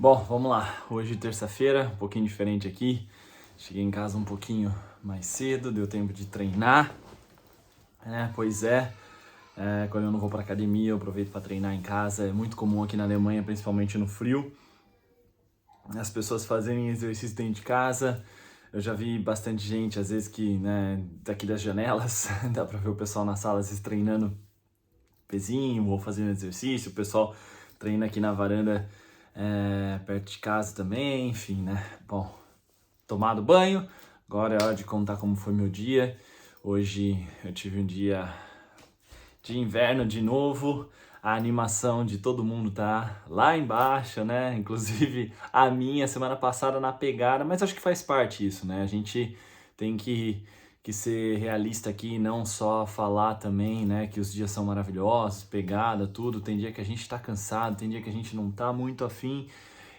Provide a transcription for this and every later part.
Bom, vamos lá. Hoje, terça-feira, um pouquinho diferente aqui. Cheguei em casa um pouquinho mais cedo, deu tempo de treinar. Pois é, quando eu não vou para academia, eu aproveito para treinar em casa. É muito comum aqui na Alemanha, principalmente no frio, as pessoas fazerem exercício dentro de casa. Eu já vi bastante gente, às vezes, que, daqui das janelas, dá para ver o pessoal na sala, às vezes, treinando pezinho ou fazendo exercício. O pessoal treina aqui na varanda, perto de casa também, enfim, né? Bom, tomado banho, agora é hora de contar como foi meu dia. Hoje eu tive um dia de inverno de novo, a animação de todo mundo tá lá embaixo, né? Inclusive a minha semana passada na pegada, mas acho que faz parte isso, né? A gente tem que ser realista aqui, não só falar também, né, que os dias são maravilhosos, pegada, tudo. Tem dia que a gente tá cansado, tem dia que a gente não tá muito afim.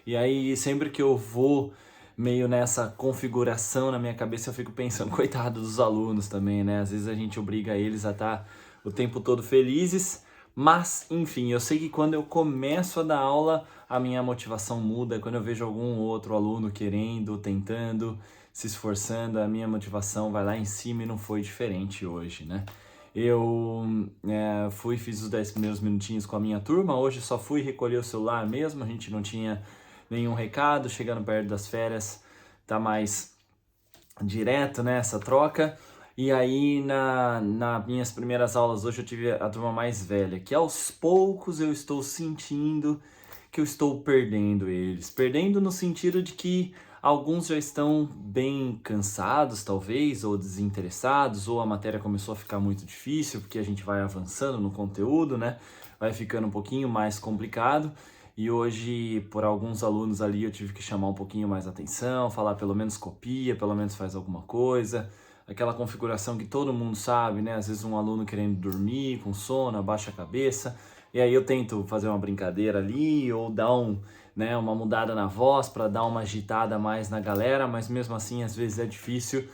E aí, sempre que eu vou meio nessa configuração na minha cabeça, eu fico pensando, coitado dos alunos também, né? Às vezes a gente obriga eles a estar o tempo todo felizes, mas, enfim, eu sei que quando eu começo a dar aula, a minha motivação muda. Quando eu vejo algum outro aluno querendo, tentando, se esforçando, a minha motivação vai lá em cima e não foi diferente hoje, né? Eu fiz os 10 primeiros minutinhos com a minha turma, hoje só fui recolher o celular mesmo, a gente não tinha nenhum recado, chegando perto das férias, tá mais direto, né, essa troca. E aí, nas minhas primeiras aulas hoje, eu tive a turma mais velha, que aos poucos eu estou sentindo que eu estou perdendo eles. Perdendo no sentido de que alguns já estão bem cansados, talvez, ou desinteressados, ou a matéria começou a ficar muito difícil, porque a gente vai avançando no conteúdo, né? Vai ficando um pouquinho mais complicado. E hoje, por alguns alunos ali, eu tive que chamar um pouquinho mais a atenção, falar pelo menos copia, pelo menos faz alguma coisa. Aquela configuração que todo mundo sabe, né? Às vezes um aluno querendo dormir, com sono, abaixa a cabeça. E aí eu tento fazer uma brincadeira ali, ou dar uma mudada na voz para dar uma agitada mais na galera, mas mesmo assim, às vezes é difícil.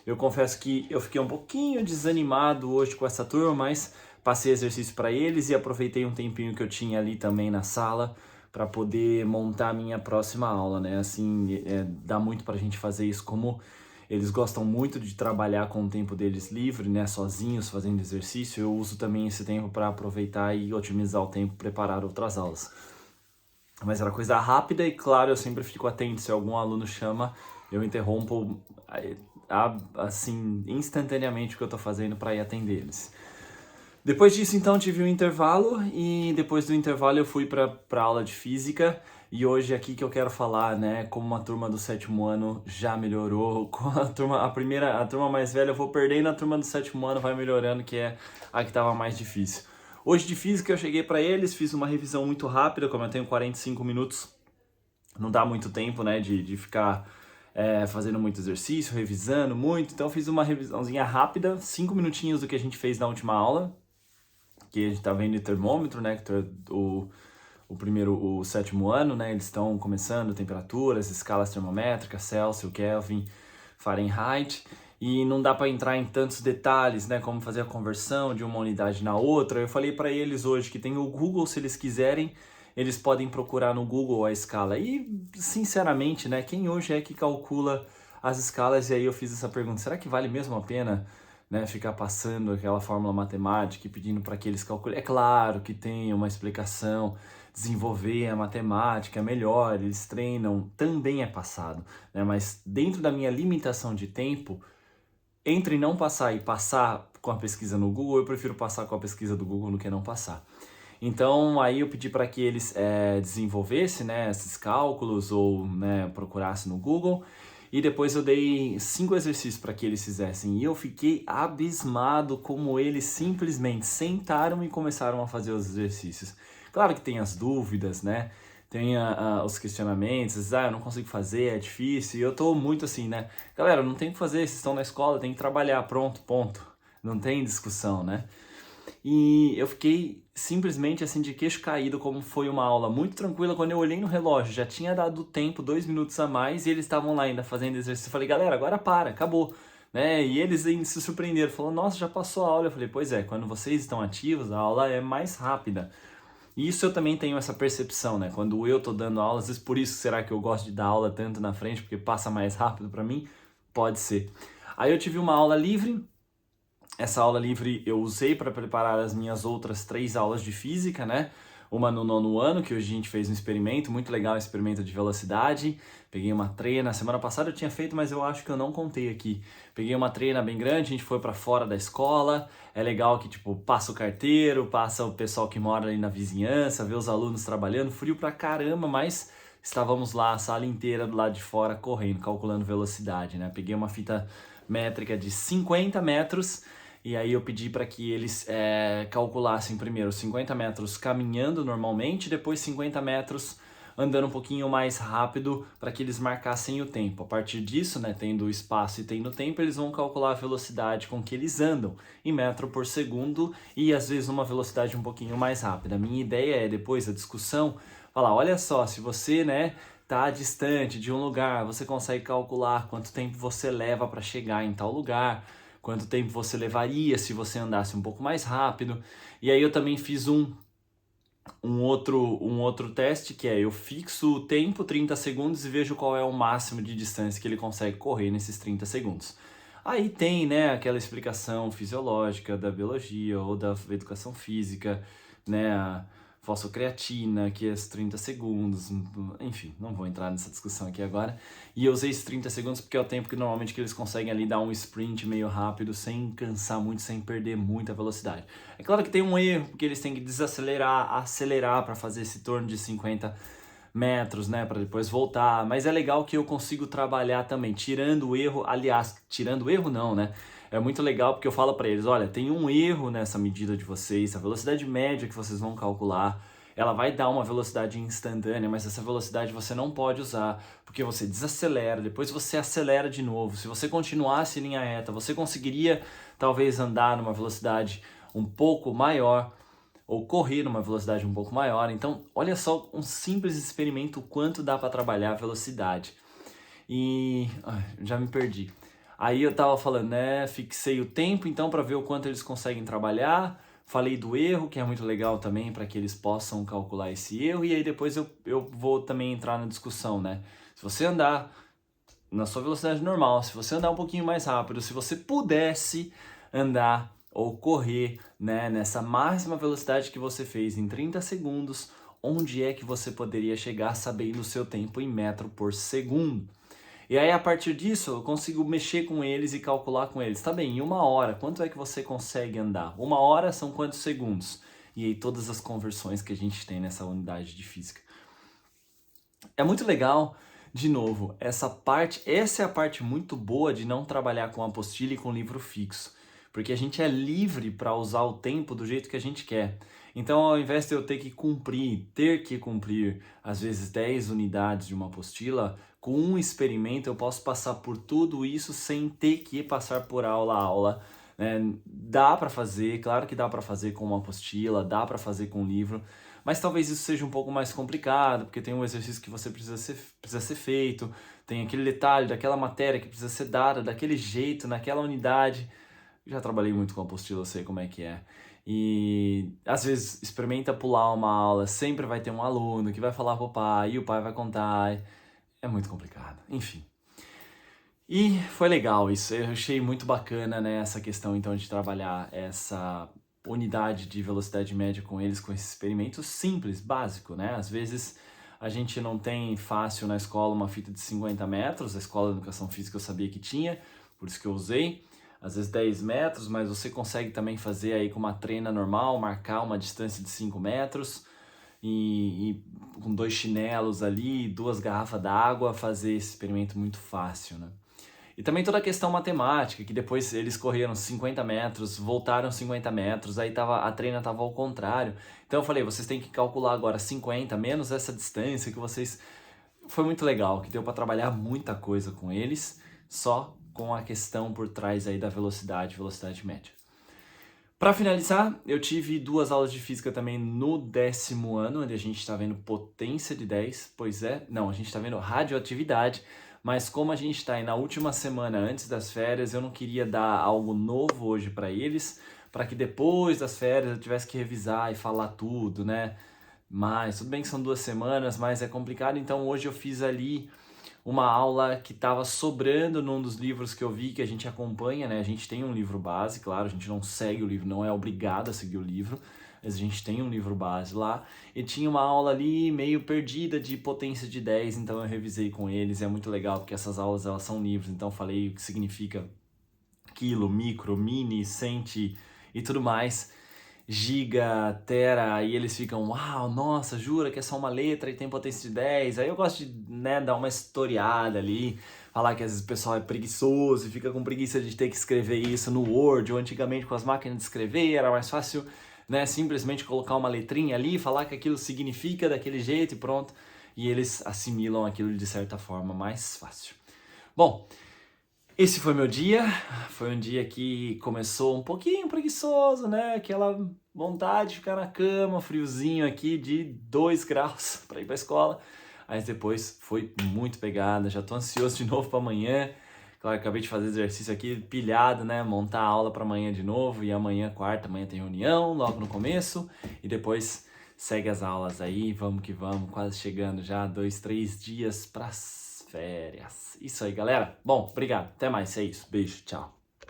Eu confesso que eu fiquei um pouquinho desanimado hoje com essa turma, mas passei exercício para eles e aproveitei um tempinho que eu tinha ali também na sala para poder montar a minha próxima aula, né? Assim, dá muito para a gente fazer isso, como eles gostam muito de trabalhar com o tempo deles livre, né? Sozinhos, fazendo exercício. Eu uso também esse tempo para aproveitar e otimizar o tempo, preparar outras aulas. Mas era coisa rápida e, claro, eu sempre fico atento. Se algum aluno chama, eu interrompo assim, instantaneamente o que eu tô fazendo para ir atender eles. Depois disso, então, tive um intervalo e depois do intervalo eu fui para aula de física. E hoje é aqui que eu quero falar, né, como uma turma do sétimo ano já melhorou, com a turma mais velha eu vou perdendo, a turma do sétimo ano vai melhorando, que é a que estava mais difícil. Hoje de física eu cheguei para eles, fiz uma revisão muito rápida, como eu tenho 45 minutos, não dá muito tempo, né, de ficar fazendo muito exercício, revisando muito, então eu fiz uma revisãozinha rápida, 5 minutinhos do que a gente fez na última aula, que a gente tá vendo de termômetro, né, que o sétimo ano, né, eles estão começando temperaturas, escalas termométricas, Celsius, Kelvin, Fahrenheit, e não dá para entrar em tantos detalhes, né, como fazer a conversão de uma unidade na outra. Eu falei para eles hoje que tem o Google, se eles quiserem, eles podem procurar no Google a escala. E, sinceramente, né, quem hoje é que calcula as escalas? E aí eu fiz essa pergunta, será que vale mesmo a pena, né, ficar passando aquela fórmula matemática e pedindo para que eles calculem? É claro que tem uma explicação, desenvolver a matemática melhor, eles treinam, também é passado, né? Mas dentro da minha limitação de tempo, entre não passar e passar com a pesquisa no Google, eu prefiro passar com a pesquisa do Google do que não passar. Então aí eu pedi para que eles desenvolvessem, né, esses cálculos ou, né, procurassem no Google. E depois eu dei 5 exercícios para que eles fizessem. E eu fiquei abismado como eles simplesmente sentaram e começaram a fazer os exercícios. Claro que tem as dúvidas, né? Tem os questionamentos, eu não consigo fazer, é difícil. E eu tô muito assim, né? Galera, não tem o que fazer, vocês estão na escola, tem que trabalhar, pronto, ponto. Não tem discussão, né? E eu fiquei simplesmente assim de queixo caído, como foi uma aula muito tranquila. Quando eu olhei no relógio, já tinha dado tempo, 2 minutos a mais, e eles estavam lá ainda fazendo exercício. Eu falei, galera, agora para, acabou. Né? E eles se surpreenderam, falaram, nossa, já passou a aula. Eu falei, pois é, quando vocês estão ativos, a aula é mais rápida. E isso eu também tenho essa percepção, né? Quando eu tô dando aula, às vezes por isso será que eu gosto de dar aula tanto na frente, porque passa mais rápido para mim? Pode ser. Aí eu tive uma aula livre. Essa aula livre eu usei para preparar as minhas outras 3 aulas de física, né? Uma no 9º ano, que hoje a gente fez um experimento, muito legal, experimento de velocidade. Peguei uma treina, semana passada eu tinha feito, mas eu acho que eu não contei aqui. Peguei uma treina bem grande, a gente foi para fora da escola. É legal que, tipo, passa o carteiro, passa o pessoal que mora ali na vizinhança, vê os alunos trabalhando, frio pra caramba, mas estávamos lá, a sala inteira do lado de fora, correndo, calculando velocidade, né? Peguei uma fita métrica de 50 metros. E aí eu pedi para que eles calculassem primeiro 50 metros caminhando normalmente, depois 50 metros andando um pouquinho mais rápido para que eles marcassem o tempo. A partir disso, né, tendo o espaço e tendo o tempo, eles vão calcular a velocidade com que eles andam em metro por segundo e às vezes uma velocidade um pouquinho mais rápida. A minha ideia é, depois da discussão, falar, olha só, se você, né, tá distante de um lugar, você consegue calcular quanto tempo você leva para chegar em tal lugar, quanto tempo você levaria se você andasse um pouco mais rápido. E aí eu também fiz um outro teste, que é eu fixo o tempo, 30 segundos, e vejo qual é o máximo de distância que ele consegue correr nesses 30 segundos. Aí tem, né, aquela explicação fisiológica da biologia ou da educação física, né, a fosfocreatina, que é os 30 segundos, enfim, não vou entrar nessa discussão aqui agora. E eu usei esses 30 segundos porque é o tempo que normalmente que eles conseguem ali dar um sprint meio rápido, sem cansar muito, sem perder muita velocidade. É claro que tem um erro, porque eles têm que desacelerar, acelerar para fazer esse torno de 50 metros, né, para depois voltar, mas é legal que eu consigo trabalhar também, tirando o erro, aliás, tirando o erro não, né, é muito legal porque eu falo para eles, olha, tem um erro nessa medida de vocês, a velocidade média que vocês vão calcular, ela vai dar uma velocidade instantânea, mas essa velocidade você não pode usar, porque você desacelera, depois você acelera de novo, se você continuasse em linha reta, você conseguiria talvez andar numa velocidade um pouco maior, ou correr numa velocidade um pouco maior. Então, olha só um simples experimento, o quanto dá para trabalhar a velocidade. E já me perdi. Aí eu tava falando, né, fixei o tempo então para ver o quanto eles conseguem trabalhar. Falei do erro, que é muito legal também para que eles possam calcular esse erro. E aí depois eu vou também entrar na discussão, né? Se você andar na sua velocidade normal, se você andar um pouquinho mais rápido, se você pudesse andar ou correr, né, nessa máxima velocidade que você fez em 30 segundos, onde é que você poderia chegar sabendo o seu tempo em metro por segundo? E aí, a partir disso, eu consigo mexer com eles e calcular com eles. Tá bem, em 1 hora, quanto é que você consegue andar? 1 hora são quantos segundos? E aí, todas as conversões que a gente tem nessa unidade de física. É muito legal, de novo, essa é a parte muito boa de não trabalhar com apostila e com livro fixo. Porque a gente é livre para usar o tempo do jeito que a gente quer. Então, ao invés de eu ter que cumprir, às vezes 10 unidades de uma apostila, com um experimento eu posso passar por tudo isso sem ter que passar por aula a aula. Dá para fazer, claro que dá para fazer com uma apostila, dá para fazer com um livro, mas talvez isso seja um pouco mais complicado, porque tem um exercício que você precisa ser feito, tem aquele detalhe daquela matéria que precisa ser dada daquele jeito, naquela unidade. Já trabalhei muito com apostila, eu sei como é que é. E às vezes experimenta pular uma aula, sempre vai ter um aluno que vai falar pro pai, e o pai vai contar. É muito complicado, enfim. E foi legal isso, eu achei muito bacana, né, essa questão então de trabalhar essa unidade de velocidade média com eles, com esse experimento simples, básico, né? Às vezes a gente não tem fácil na escola uma fita de 50 metros, a escola de educação física eu sabia que tinha, por isso que eu usei. Às vezes 10 metros, mas você consegue também fazer aí com uma treina normal, marcar uma distância de 5 metros e com 2 chinelos ali, 2 garrafas d'água, fazer esse experimento muito fácil, né? E também toda a questão matemática, que depois eles correram 50 metros, voltaram 50 metros, aí a treina estava ao contrário. Então eu falei, vocês têm que calcular agora 50 menos essa distância que vocês... Foi muito legal, que deu para trabalhar muita coisa com eles, só com a questão por trás aí da velocidade média. Para finalizar, eu tive 2 aulas de física também no 10º ano, onde a gente está vendo potência de 10, a gente está vendo radioatividade, mas como a gente está aí na última semana antes das férias, eu não queria dar algo novo hoje para eles, para que depois das férias eu tivesse que revisar e falar tudo, né? Mas tudo bem que são 2 semanas, mas é complicado. Então hoje eu fiz ali uma aula que estava sobrando num dos livros que eu vi, que a gente acompanha, né? A gente tem um livro base, claro, a gente não segue o livro, não é obrigado a seguir o livro, mas a gente tem um livro base lá. E tinha uma aula ali meio perdida de potência de 10, então eu revisei com eles. É muito legal, porque essas aulas elas são livros, então eu falei o que significa quilo, micro, mini, centi e tudo mais. Giga, tera, e eles ficam, uau, nossa, jura que é só uma letra e tem potência de 10? Aí eu gosto de, né, dar uma historiada ali, falar que às vezes o pessoal é preguiçoso e fica com preguiça de ter que escrever isso no Word, ou antigamente com as máquinas de escrever era mais fácil, né, simplesmente colocar uma letrinha ali, falar que aquilo significa daquele jeito e pronto, e eles assimilam aquilo de certa forma mais fácil. Bom, esse foi meu dia, foi um dia que começou um pouquinho preguiçoso, né? Aquela vontade de ficar na cama, friozinho aqui de 2 graus para ir para a escola. Mas depois foi muito pegada, já tô ansioso de novo para amanhã. Claro, acabei de fazer exercício aqui pilhado, né? Montar a aula para amanhã de novo e amanhã, quarta, amanhã tem reunião logo no começo e depois segue as aulas aí, vamos que vamos, quase chegando já 2, 3 dias para férias. Isso aí, galera. Bom, obrigado. Até mais. É isso. Beijo. Tchau.